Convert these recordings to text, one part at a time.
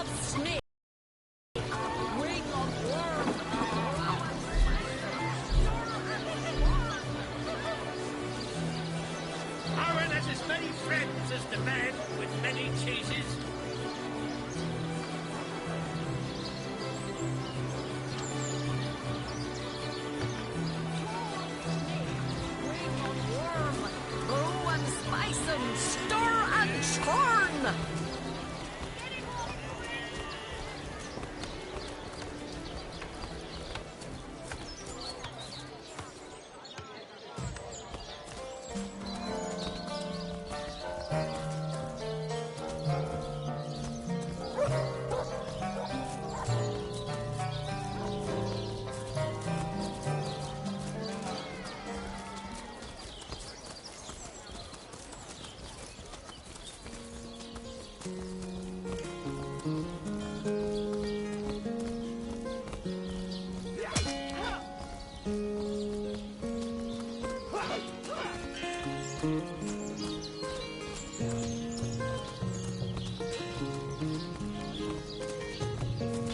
of snake. Wing of worm. Aaron has as many friends as the man with many cheeses. Wing of worm. Brew and spice and stir and churn.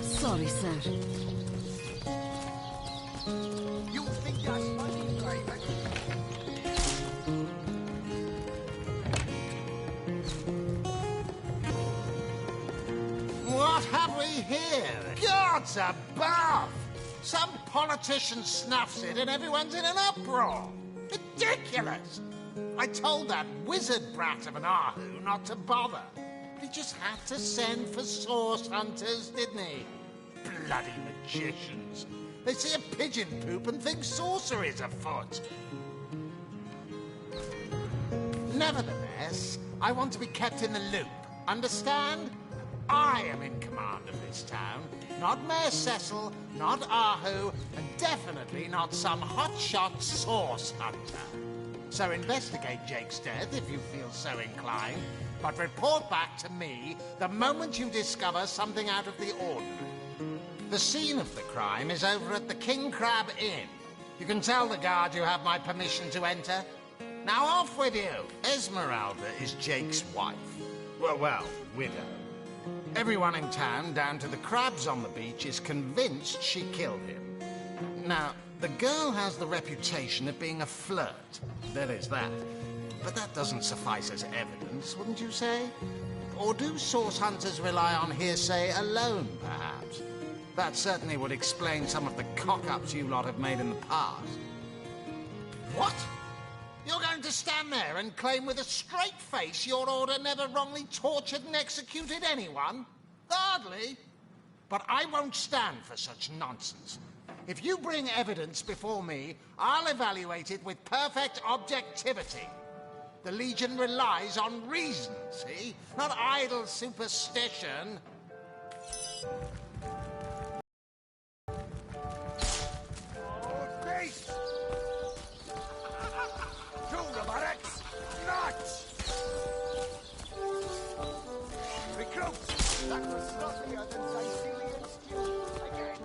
Sorry, sir. You think that's money, driver? What have we here? Gods above! Some politician snuffs it and everyone's in an uproar. Ridiculous! I told that wizard brat of an Ahu not to bother. But he just had to send for source hunters, didn't he? Bloody magicians. They see a pigeon poop and think sorcery's afoot. Nevertheless, I want to be kept in the loop. Understand? I am in command of this town, not Mayor Cecil, not Ahu, and definitely not some hotshot source hunter. So investigate Jake's death if you feel so inclined, but report back to me the moment you discover something out of the ordinary. The scene of the crime is over at the King Crab Inn. You can tell the guard you have my permission to enter. Now off with you! Esmeralda is Jake's wife. Well, widow. Everyone in town, down to the crabs on the beach, is convinced she killed him. Now, the girl has the reputation of being a flirt. There is that. But that doesn't suffice as evidence, wouldn't you say? Or do source hunters rely on hearsay alone, perhaps? That certainly would explain some of the cock-ups you lot have made in the past. What? You're going to stand there and claim with a straight face your order never wrongly tortured and executed anyone? Hardly. But I won't stand for such nonsense. If you bring evidence before me, I'll evaluate it with perfect objectivity. The Legion relies on reason, see? Not idle superstition. Face! To the barracks! Nuts! Recruits! That was sloppier than Sicilian stew. Again.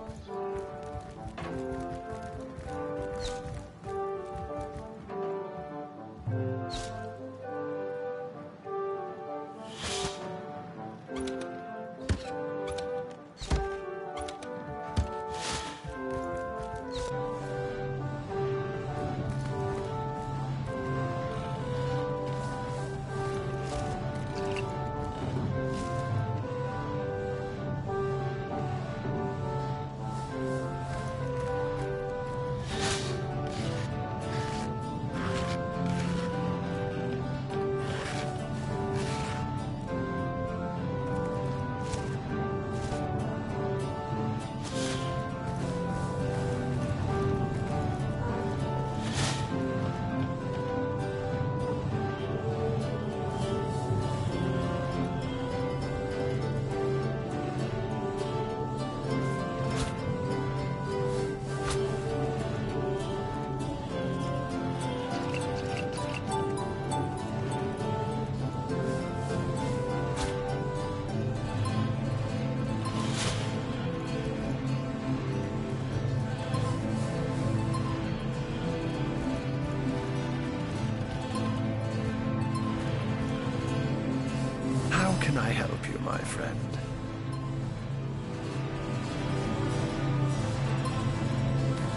How can I help you, my friend?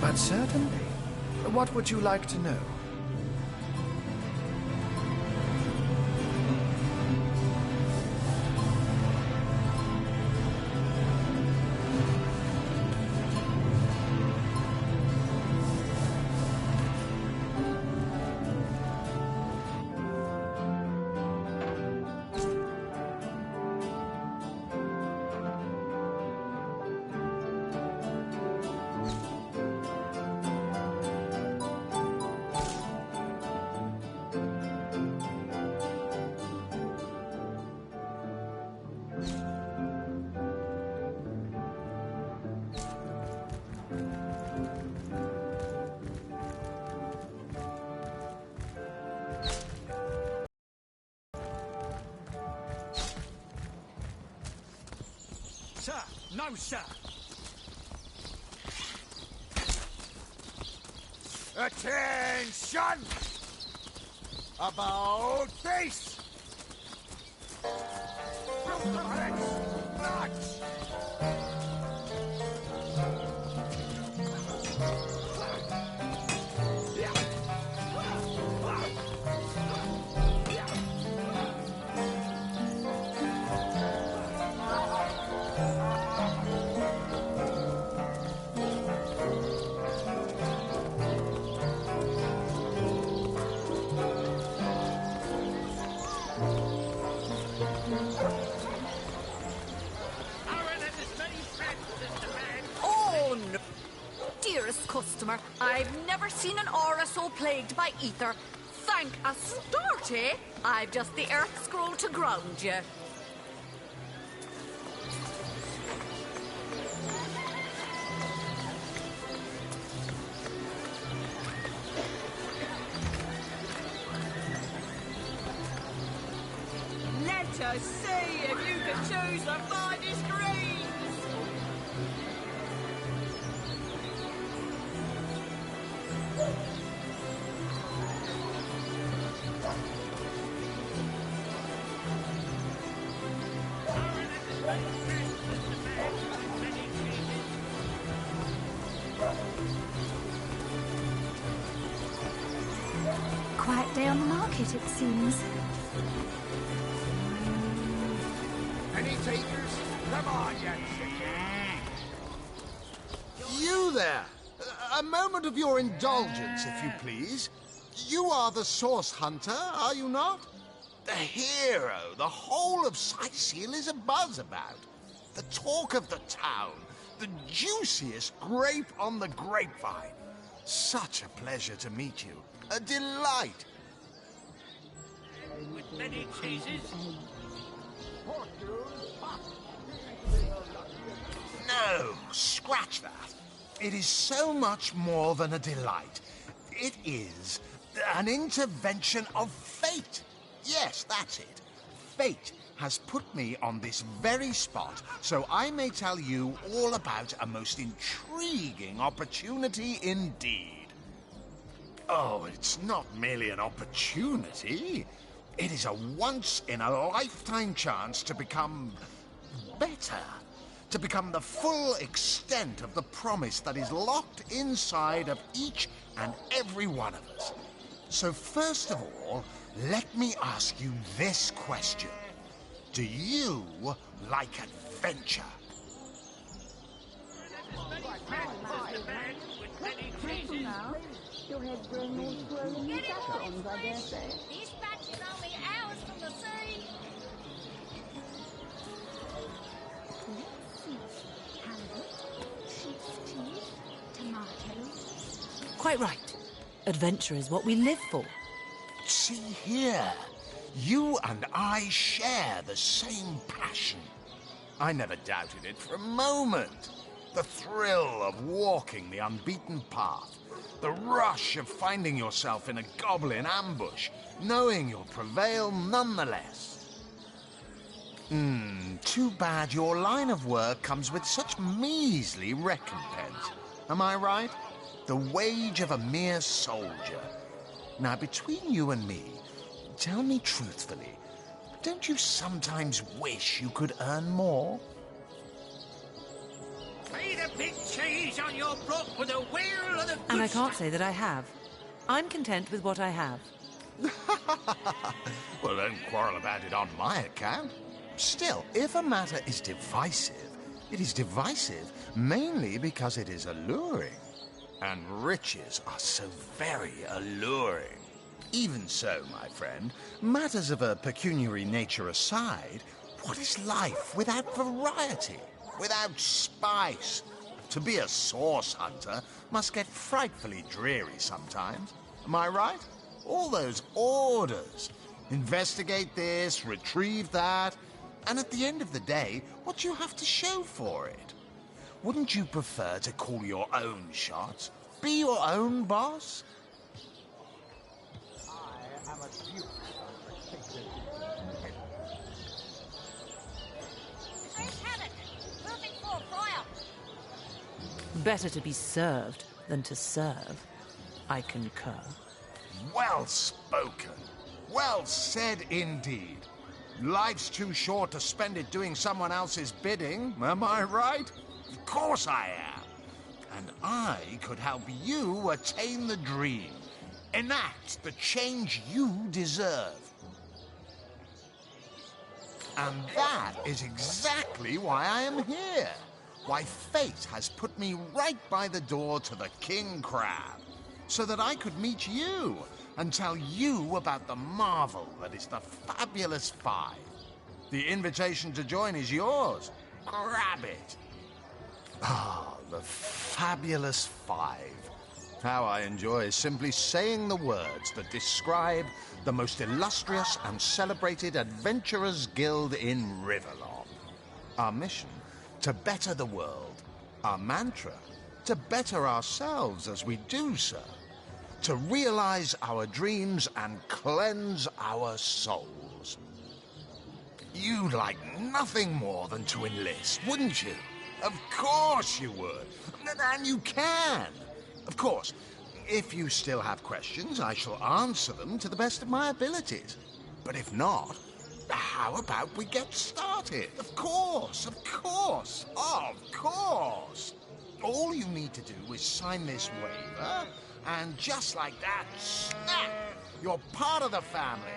But certainly. What would you like to know? Sir, no, sir. Attention! About face! Nuts! Oh, no. Dearest customer, I've never seen an aura so plagued by ether. Thank Astarte, I've just the earth scroll to ground you. Let us see if you can choose the finest greens. Quiet day on the market, it seems. Any takers? Come on, you chicken! You there! A moment of your indulgence, if you please. You are the source hunter, are you not? The hero the whole of Sightseal is abuzz about. The talk of the town. The juiciest grape on the grapevine. Such a pleasure to meet you. A delight. With many cheeses. No, scratch that. It is so much more than a delight. It is an intervention of fate. Yes, that's it. Fate has put me on this very spot, so I may tell you all about a most intriguing opportunity indeed. Oh, it's not merely an opportunity. It is a once-in-a-lifetime chance to become better. To become the full extent of the promise that is locked inside of each and every one of us. So first of all, let me ask you this question. Do you like adventure? Your head's grown more swollen than saffrons, I dare say. This batch is only hours from the sea. Quite right. Adventure is what we live for. See here, you and I share the same passion. I never doubted it for a moment. The thrill of walking the unbeaten path, the rush of finding yourself in a goblin ambush, knowing you'll prevail nonetheless. Too bad your line of work comes with such measly recompense. Am I right? The wage of a mere soldier. Now, between you and me, tell me truthfully, don't you sometimes wish you could earn more? Pay the big cheese on your block with a wheel of the good And I can't stuff. say that I have. I'm content with what I have. Well, don't quarrel about it on my account. Still, if a matter is divisive, it is divisive mainly because it is alluring. And riches are so very alluring. Even so, my friend, matters of a pecuniary nature aside, what is life without variety, without spice? To be a source hunter must get frightfully dreary sometimes. Am I right? All those orders. Investigate this, retrieve that, and at the end of the day, what do you have to show for it? Wouldn't you prefer to call your own shots? Be your own boss? I am a duke of protected. Fresh haddock. Perfect for a fryer. Better to be served than to serve. I concur. Well spoken. Well said indeed. Life's too short to spend it doing someone else's bidding, am I right? Of course I am. And I could help you attain the dream. Enact the change you deserve. And that is exactly why I am here. Why fate has put me right by the door to the King Crab, so that I could meet you and tell you about the marvel that is the Fabulous Five. The invitation to join is yours. Grab it. Ah, the Fabulous Five. How I enjoy simply saying the words that describe the most illustrious and celebrated adventurers' guild in Riverlong. Our mission, to better the world. Our mantra, to better ourselves as we do so. To realize our dreams and cleanse our souls. You'd like nothing more than to enlist, wouldn't you? Of course you would. And you can. Of course, if you still have questions, I shall answer them to the best of my abilities. But if not, how about we get started? Of course, of course, of course. All you need to do is sign this waiver, and just like that, snap, you're part of the family.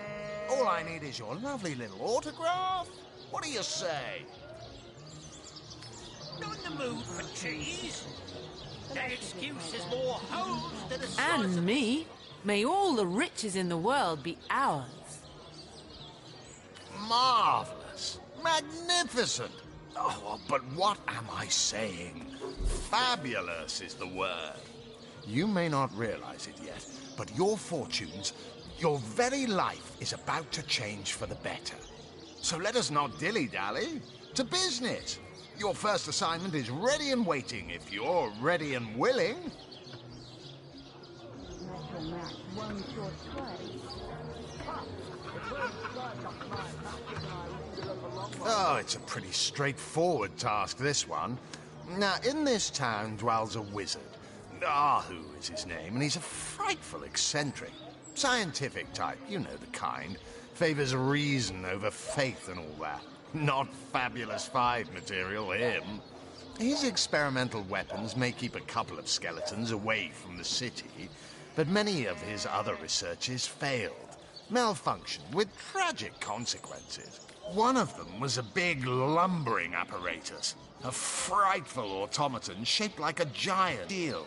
All I need is your lovely little autograph. What do you say? Not in the mood for cheese. That excuse is more holes than a slice And of- me. May all the riches in the world be ours. Marvelous. Magnificent. Oh, but what am I saying? Fabulous is the word. You may not realize it yet, but your fortunes, your very life is about to change for the better. So let us not dilly-dally. To business. Your first assignment is ready and waiting if you're ready and willing. Natural match, one short twice. Oh, it's a pretty straightforward task, this one. Now, in this town dwells a wizard. Ahu is his name, and he's a frightful eccentric. Scientific type, you know the kind. Favors reason over faith and all that. Not Fabulous Five material, him. His experimental weapons may keep a couple of skeletons away from the city, but many of his other researches failed. Malfunctioned with tragic consequences. One of them was a big lumbering apparatus. A frightful automaton shaped like a giant eel.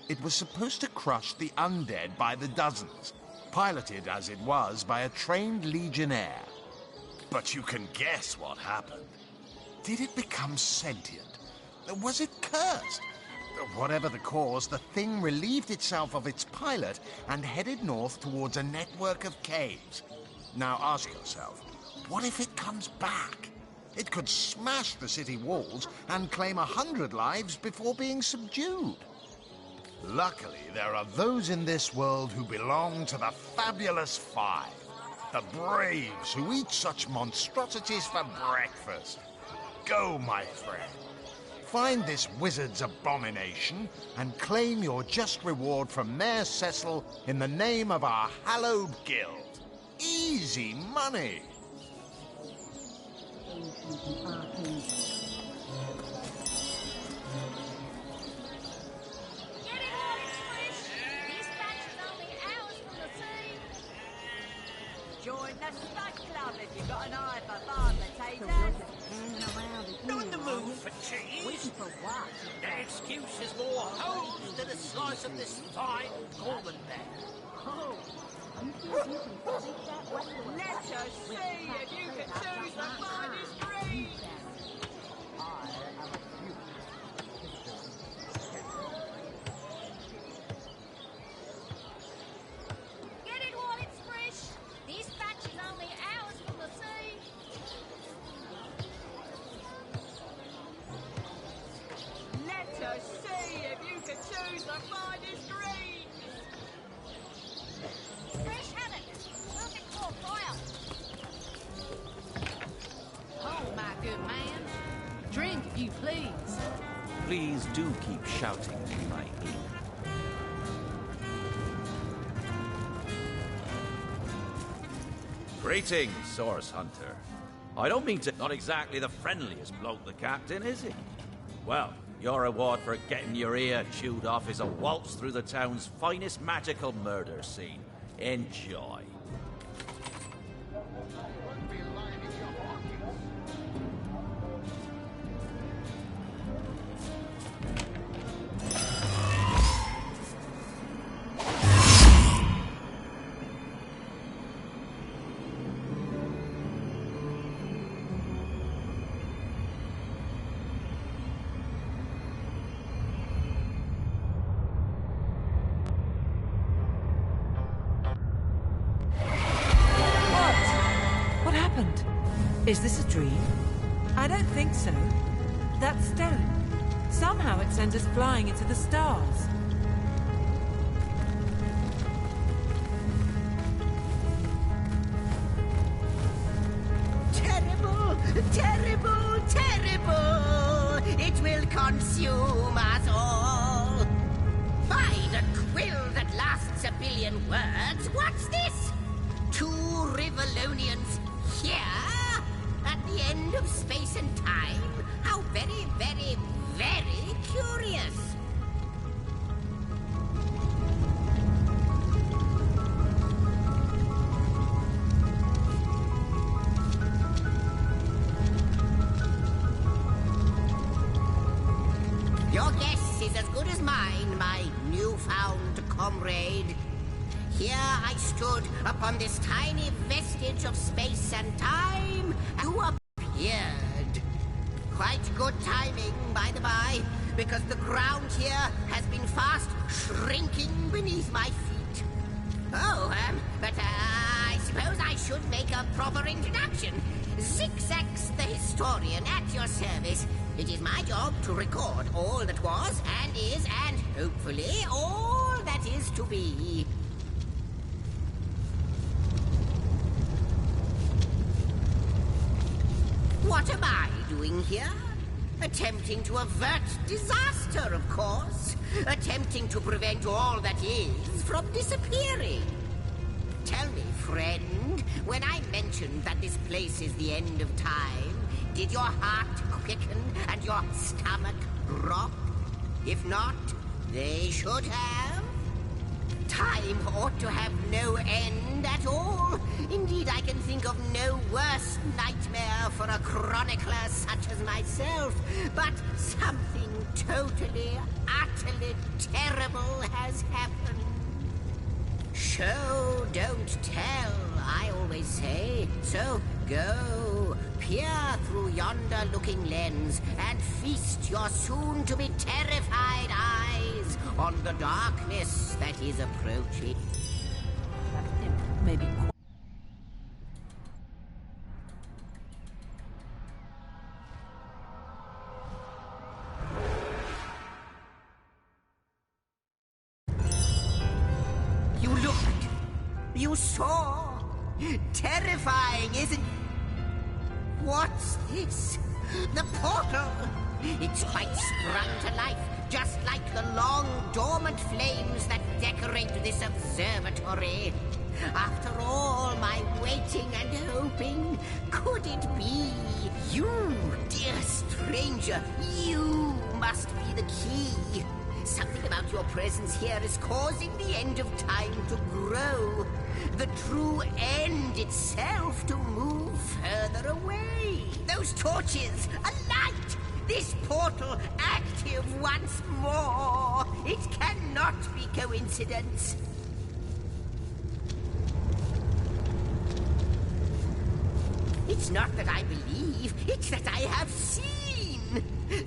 It was supposed to crush the undead by the dozens, piloted as it was by a trained legionnaire. But you can guess what happened. Did it become sentient? Was it cursed? Whatever the cause, the thing relieved itself of its pilot and headed north towards a network of caves. Now ask yourself, what if it comes back? It could smash the city walls and claim 100 lives before being subdued. Luckily, there are those in this world who belong to the Fabulous Five. The braves who eat such monstrosities for breakfast. Go, my friend. Find this wizard's abomination and claim your just reward from Mayor Cecil in the name of our hallowed guild. Easy money. Get it while it's fresh. This batch is only hours from the sea. Join the stud club if you've got an eye for farm potatoes. Hanging around again. Not in the mood for cheese. Waiting for what? That excuse is more holes than a slice of this fine Gorman bear. Oh, you think you can speak that way to a Let us see if you can choose the finest breed. Get it while it's fresh. This batch is only hours from the sea. Let us see if you can choose the finest breed. Fresh haddock. Perfect for fire. Oh, my good man. Drink, if you please. Please do keep shouting to my ear. Greetings, Source Hunter. I don't mean to... Not exactly the friendliest bloke, the captain, is he? Well, your reward for getting your ear chewed off is a waltz through the town's finest magical murder scene. Enjoy. What happened? Is this a dream? I don't think so. That stone. Somehow it sends us flying into the stars. Terrible, terrible, terrible! It will consume us all. By the quill that lasts a billion words, what's this? Two Rivalonians here? At the end of space and time? How very, very, very curious. Your guess is as good as mine, my newfound comrade. Here I stood upon this tiny vestige of space and time, and you appeared. Quite good timing, by the by, because the ground here has been fast shrinking beneath my feet. Oh, but I suppose I should make a proper introduction. Zigzags the historian at your service. It is my job to record all that was and is and, hopefully, all that is to be. What am I doing here? Attempting to avert disaster, of course. Attempting to prevent all that is from disappearing. Tell me, friend, when I mentioned that this place is the end of time, did your heart quicken and your stomach drop? If not, they should have. Time ought to have no end at all. Indeed, I can think of no worse nightmare for a chronicler such as myself. But something totally, utterly terrible has happened. Show, don't tell, I always say. So go, peer through yonder looking lens and feast your soon-to-be terrified eyes on the darkness that is approaching. Maybe. You looked. You saw. Terrifying, isn't it? What's this? The portal! It's quite sprung to life, just like the long, dormant flames that decorate this observatory. After all my waiting and hope, hoping? Could it be you, dear stranger? You must be the key. Something about your presence here is causing the end of time to grow. The true end itself to move further away. Those torches, a light! This portal active once more. It cannot be coincidence. It's not that I believe, it's that I have seen.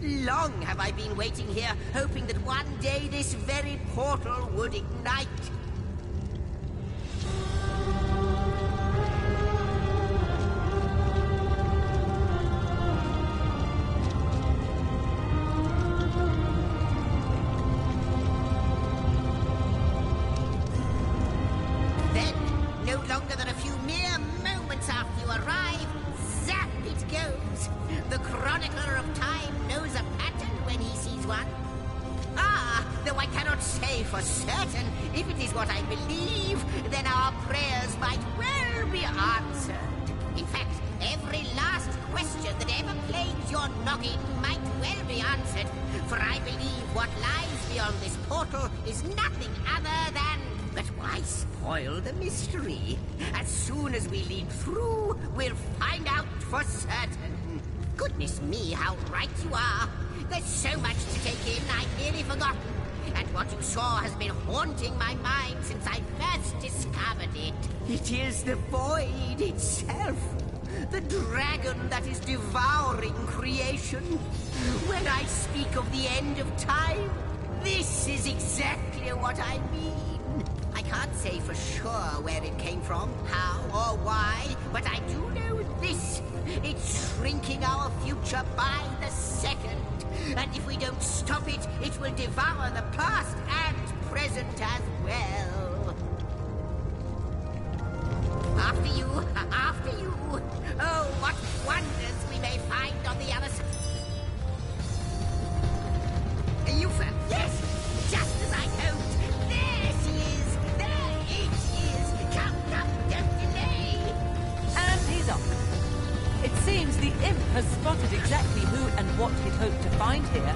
Long have I been waiting here, hoping that one day this very portal would ignite. For certain, if it is what I believe, then our prayers might well be answered. In fact, every last question that ever plagued your noggin might well be answered, for I believe what lies beyond this portal is nothing other than... But why spoil the mystery? As soon as we lead through, we'll find out for certain. Goodness me, how right you are. There's so much to take in, I've nearly forgotten. And what you saw has been haunting my mind since I first discovered it. It is the void itself. The dragon that is devouring creation. When I speak of the end of time, this is exactly what I mean. I can't say for sure where it came from, how or why, but I do know this. It's shrinking our future by the second. And if we don't stop it, it will devour the past and present as well. After you, after you. Oh, what wonders we may find on the other side. Yufa, yes, just as I hoped. There she is. There it is. Come, don't delay. And he's off. It seems the imp has spotted exactly who and what he'd hoped to find here.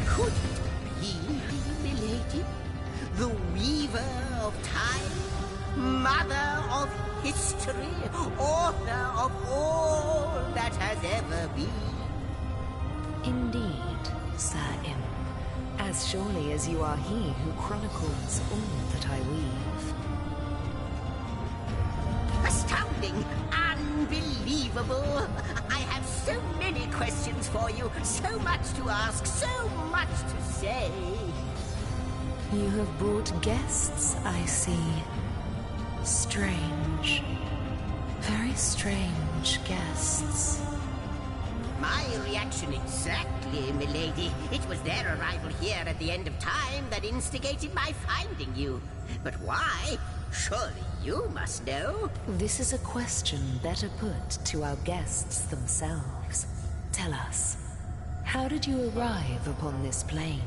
Could it be, milady? The weaver of time? Mother of history? Author of all that has ever been? Indeed, Sir Imp. As surely as you are he who chronicles all that I weave. Astounding! Unbelievable! I have so many questions for you, so much to ask, so much to say. You have brought guests, I see. Strange. Very strange guests. My reaction exactly, milady. It was their arrival here at the end of time that instigated my finding you. But why? Surely you must know. This is a question better put to our guests themselves. Tell us, how did you arrive upon this plane?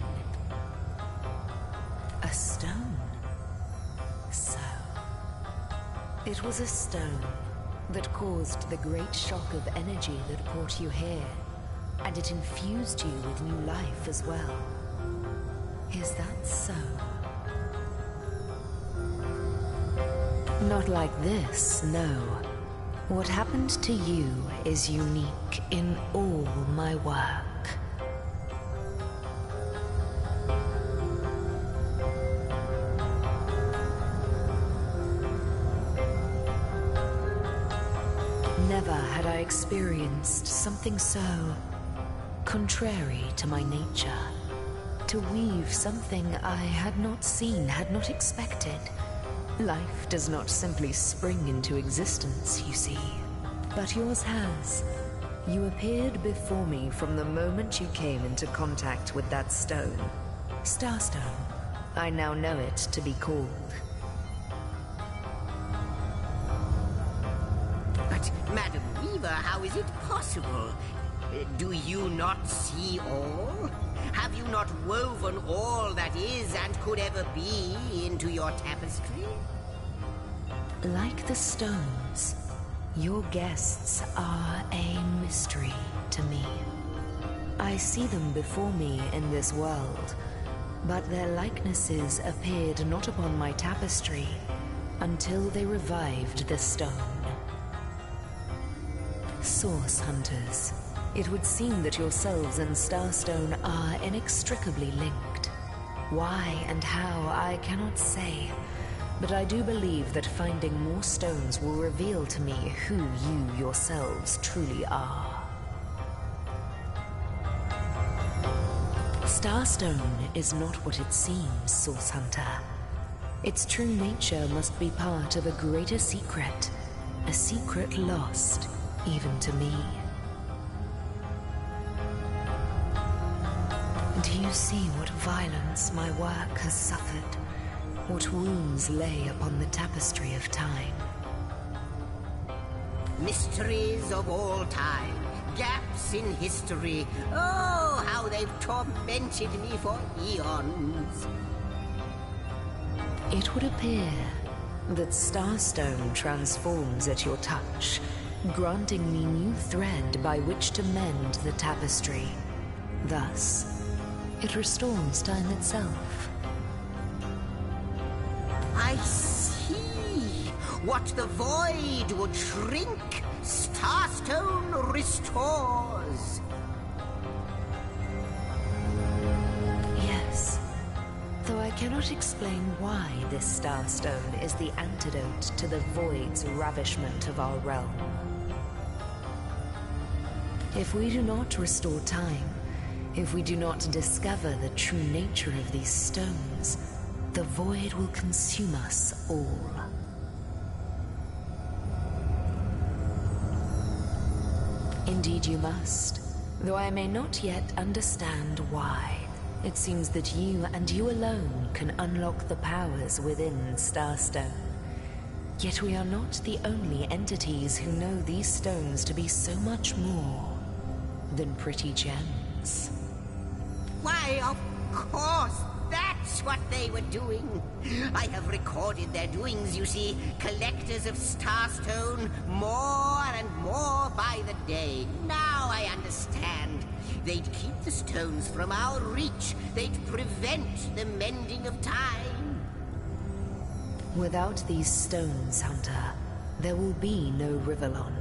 A stone. So, it was a stone that caused the great shock of energy that brought you here, and it infused you with new life as well. Is that so? Not like this, no. What happened to you is unique in all my work. Never had I experienced something so contrary to my nature. To weave something I had not seen, had not expected. Life does not simply spring into existence, you see. But yours has. You appeared before me from the moment you came into contact with that stone. Starstone. I now know it to be called. But, Madam Weaver, how is it possible? Do you not see all? Have you not woven all that is and could ever be into your tapestry? Like the stones, your guests are a mystery to me. I see them before me in this world, but their likenesses appeared not upon my tapestry until they revived the stone. Source Hunters, it would seem that yourselves and Starstone are inextricably linked. Why and how, I cannot say, but I do believe that finding more stones will reveal to me who you yourselves truly are. Starstone is not what it seems, Source Hunter. Its true nature must be part of a greater secret, a secret lost even to me. Do you see what violence my work has suffered? What wounds lay upon the tapestry of time? Mysteries of all time, gaps in history. Oh, how they've tormented me for eons. It would appear that Starstone transforms at your touch, granting me new thread by which to mend the tapestry. Thus, it restores time itself. I see. What the void would shrink, Starstone restores. Yes. Though I cannot explain why this Starstone is the antidote to the void's ravishment of our realm. If we do not restore time, if we do not discover the true nature of these stones, the void will consume us all. Indeed you must, though I may not yet understand why. It seems that you and you alone can unlock the powers within Starstone. Yet we are not the only entities who know these stones to be so much more than pretty gems. Why, of course, that's what they were doing. I have recorded their doings, you see. Collectors of Starstone, more and more by the day. Now I understand. They'd keep the stones from our reach. They'd prevent the mending of time. Without these stones, Hunter, there will be no Rivellon.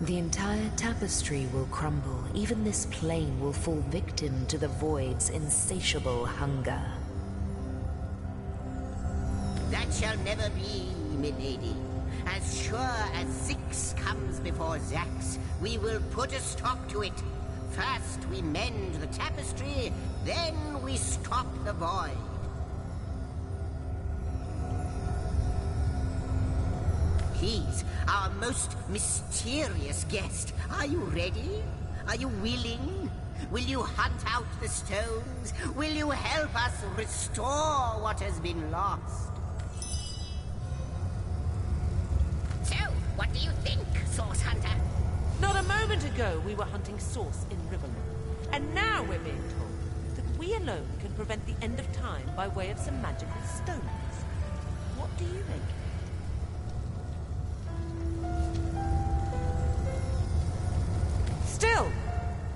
The entire tapestry will crumble. Even this plane will fall victim to the void's insatiable hunger. That shall never be, milady. As sure as Zix comes before Zax, we will put a stop to it. First we mend the tapestry, then we stop the void. Please, our most mysterious guest, are you ready? Are you willing? Will you hunt out the stones? Will you help us restore what has been lost? So, what do you think, Source Hunter? Not a moment ago we were hunting Source in Rivellon, and now we're being told that we alone can prevent the end of time by way of some magical stones. What do you make? Still,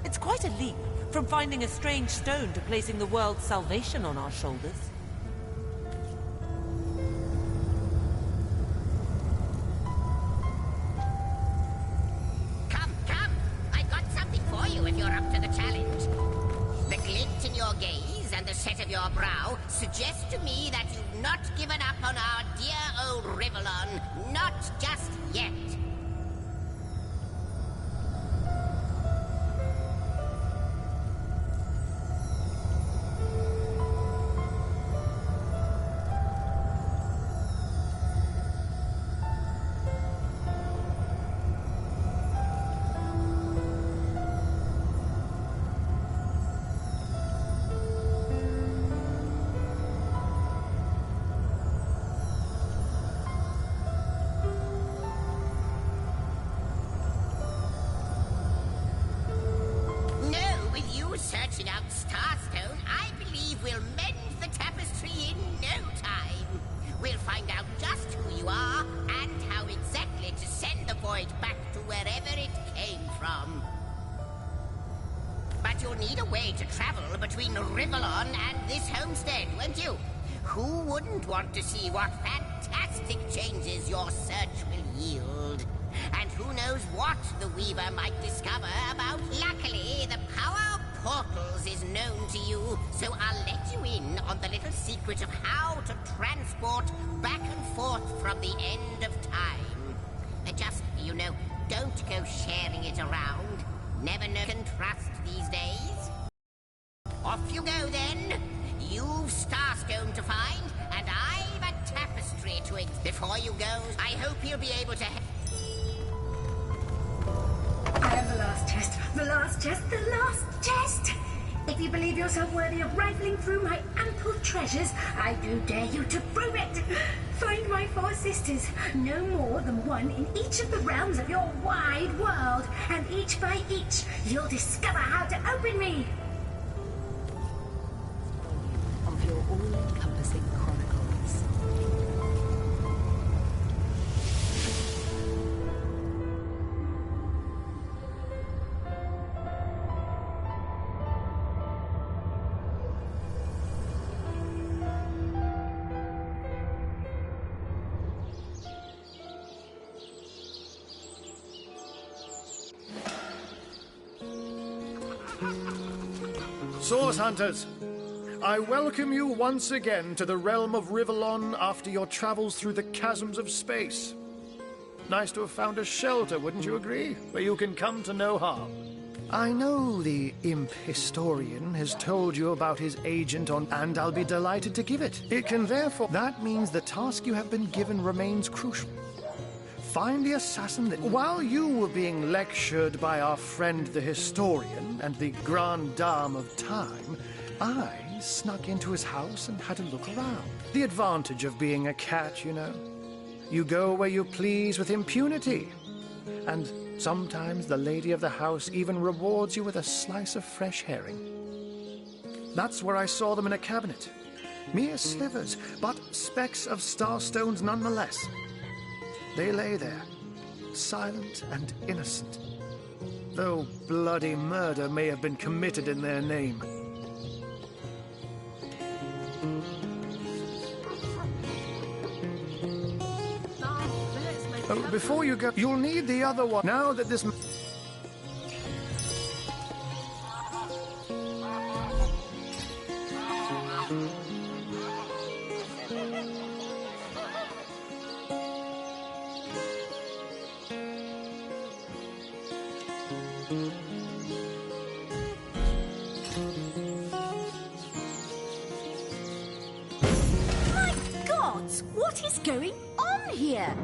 it's quite a leap from finding a strange stone to placing the world's salvation on our shoulders. Come, I've got something for you if you're up to the challenge. The glint in your gaze and the set of your brow suggest to me that you've not given up on our dear old Rivellon, not just yet. from. But you'll need a way to travel between Rivalon and this homestead, won't you? Who wouldn't want to see what fantastic changes your search will yield? And who knows what the Weaver might discover about... Luckily, the power of portals is known to you, so I'll let you in on the little secret of how to transport back and forth from the end of time. Just, you know, don't go sharing it around. Never know can trust these days. Off you go, then. You've Starstone to find, and I've a tapestry to it. Before you go, I hope you'll be able to... I have the last chest, the last chest, the last chest! If you believe yourself worthy of rifling through my ample treasures, I do dare you to prove it! Find my 4 sisters, no more than one in each of the realms of your wide world, and each by each, you'll discover how to open me! Of your all-encompassing chronicles. Source Hunters, I welcome you once again to the realm of Rivalon after your travels through the chasms of space. Nice to have found a shelter, wouldn't you agree? Where you can come to no harm. I know the imp historian has told you about his agent and I'll be delighted to give it. It can therefore... That means the task you have been given remains crucial. Find the assassin that... While you were being lectured by our friend the historian and the grande dame of time, I snuck into his house and had a look around. The advantage of being a cat, you know. You go where you please with impunity. And sometimes the lady of the house even rewards you with a slice of fresh herring. That's where I saw them in a cabinet. Mere slivers, but specks of starstones nonetheless. They lay there, silent and innocent, though bloody murder may have been committed in their name. Oh, before you go, you'll need the other one. Now that this... My God! What is going on here?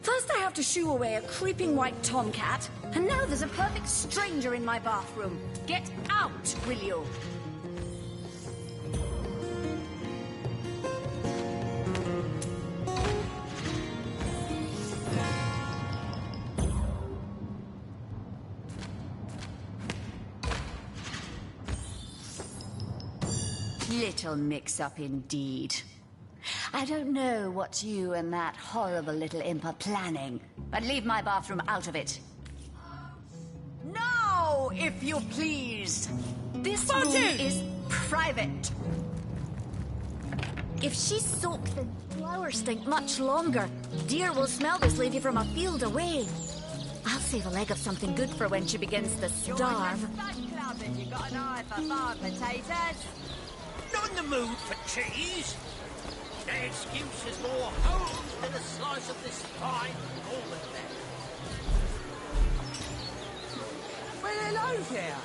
First I have to shoo away a creeping white tomcat, and now there's a perfect stranger in my bathroom. Get out, will you? Little mix-up indeed. I don't know what you and that horrible little imp are planning, but leave my bathroom out of it. No, if you please. This room is private. If she soaks the flower stink much longer, deer will smell this lady from a field away. I'll save a leg of something good for when she begins to starve. You got an eye for farm potatoes? Not in the mood for cheese. Their excuse is more holes than a slice of this fine almond there. Well, hello there.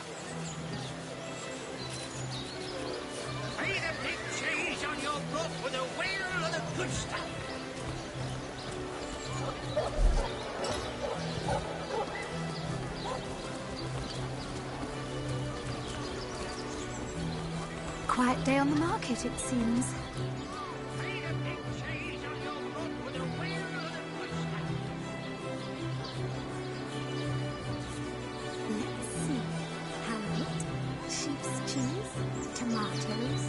Eat a big cheese on your book with a wheel of the good stuff. Quiet day on the market, it seems. Let's see. Halibut, sheep's cheese, tomatoes.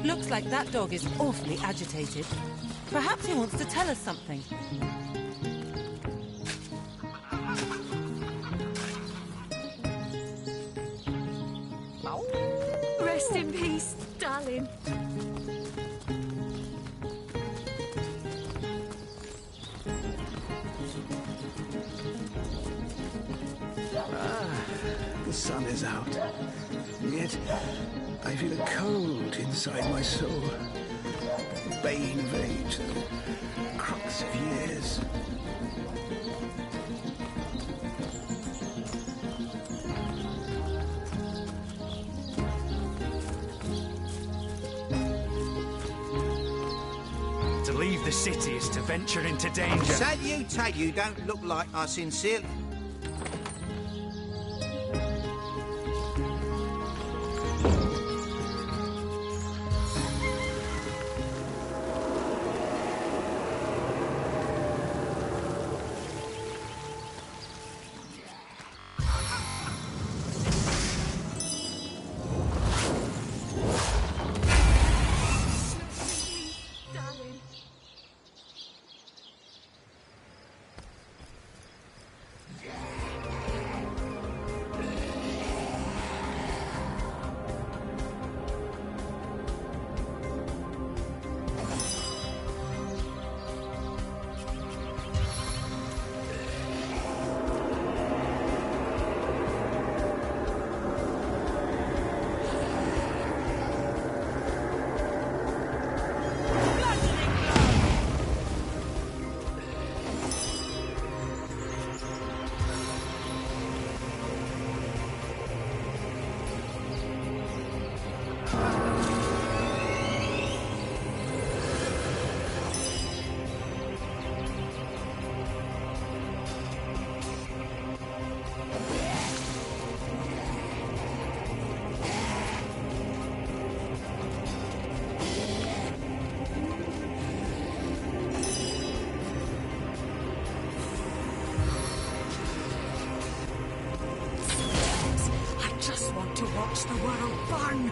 Looks like that dog is awfully agitated. Perhaps he wants to tell us something. Rest in peace, darling. The sun is out, yet I feel a cold inside my soul. The bane of age, the crux of years. To leave the city is to venture into danger. Salute, you don't look like I sincerely... Watch the world burn!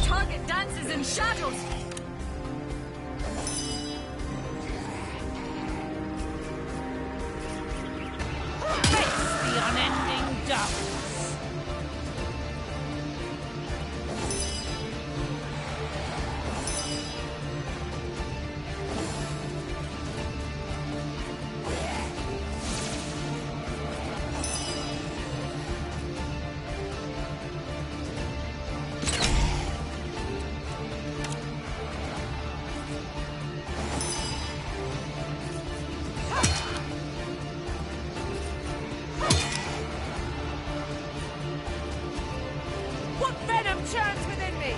Target dances in shadows! Face the unending darkness! Churns within me!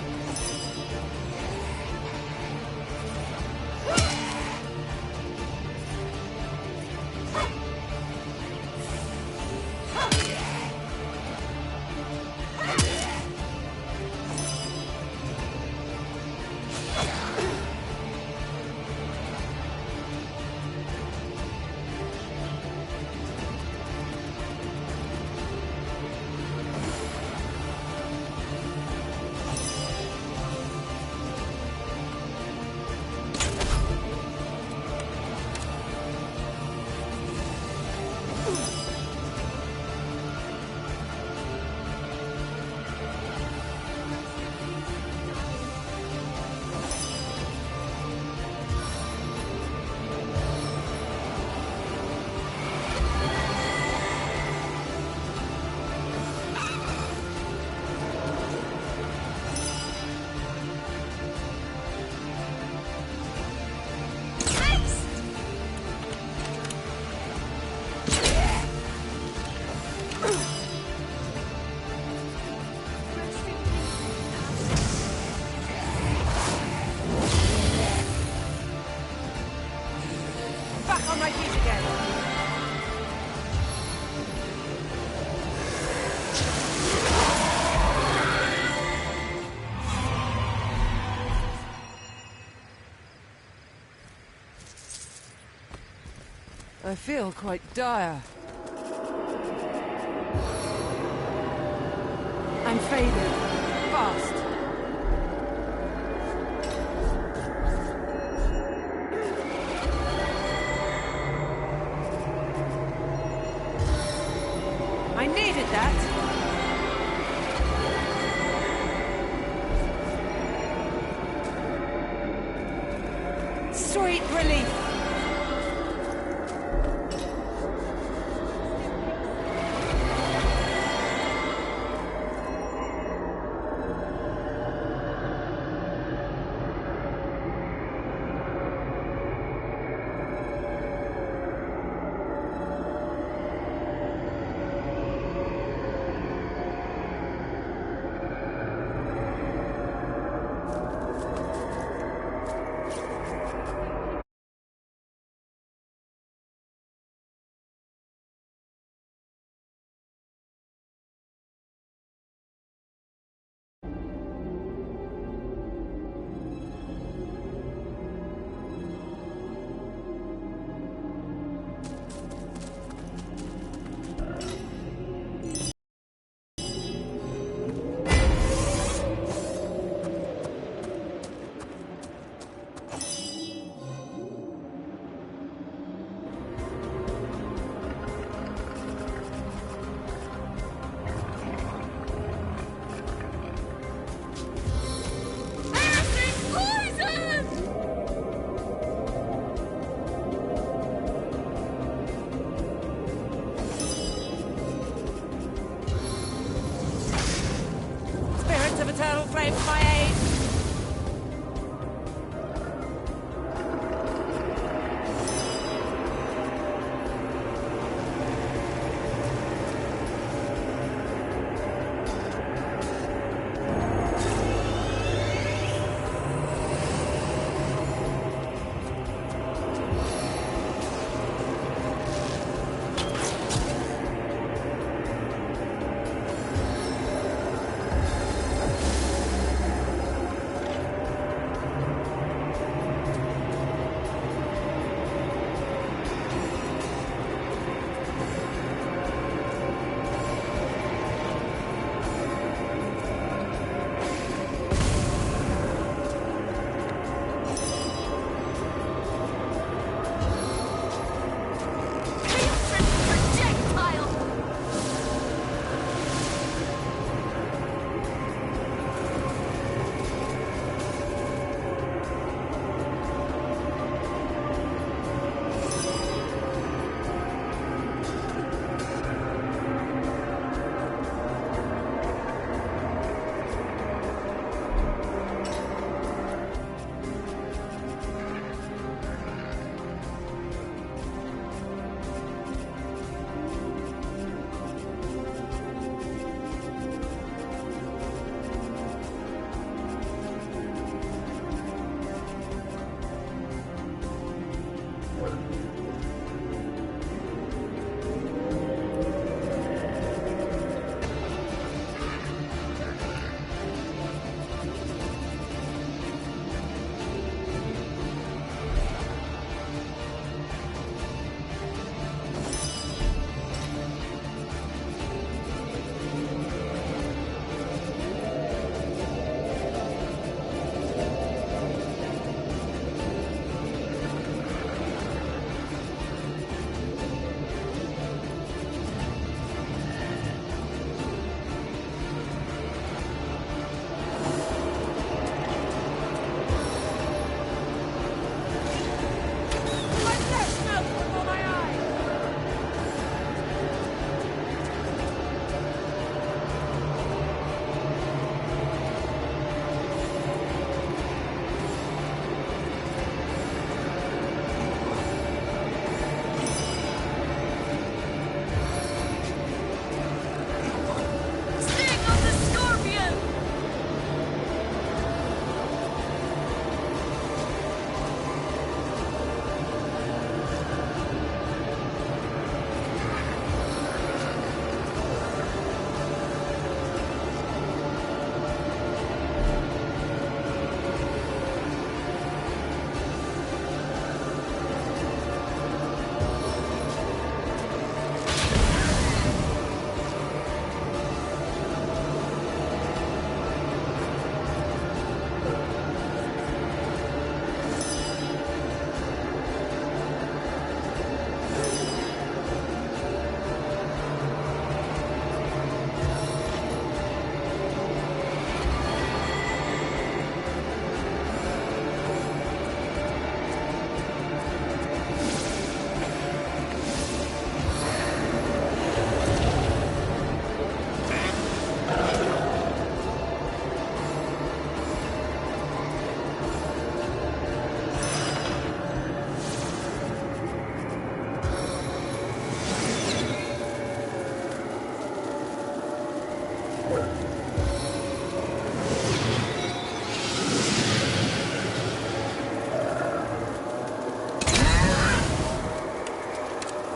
back on my feet again. I feel quite dire. I'm fading. Fast. I needed that. Sweet relief. Spirits of eternal flame for my aid!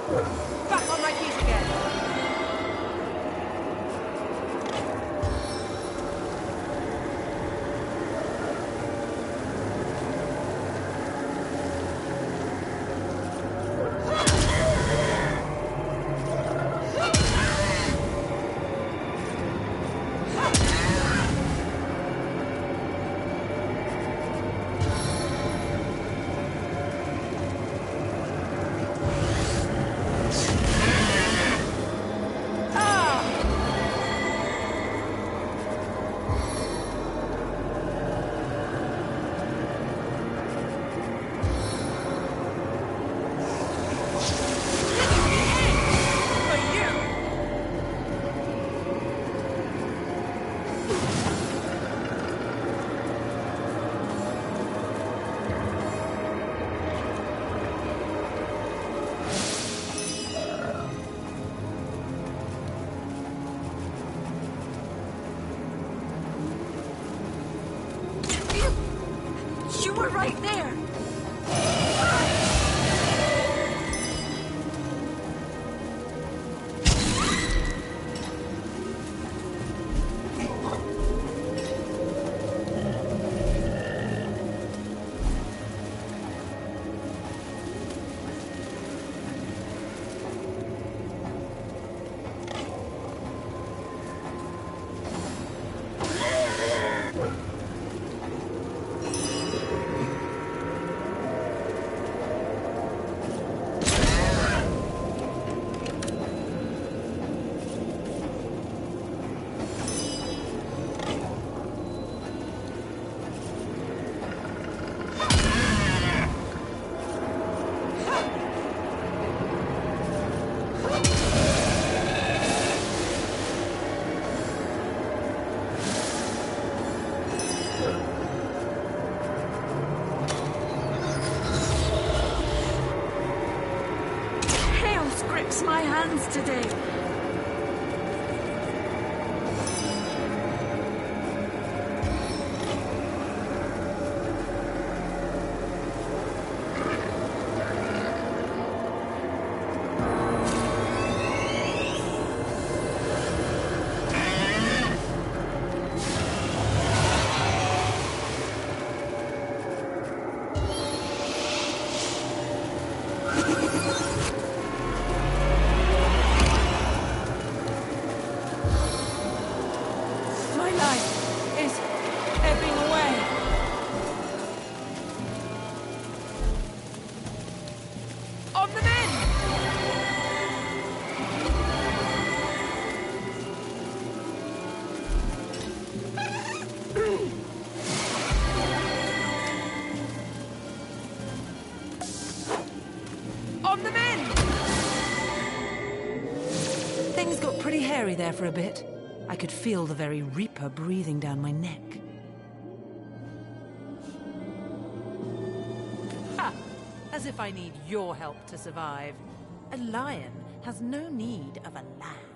Back on my feet again. You were right there. Grips my hands today. Things got pretty hairy there for a bit. I could feel the very Reaper breathing down my neck. Ha! As if I need your help to survive. A lion has no need of a lamb.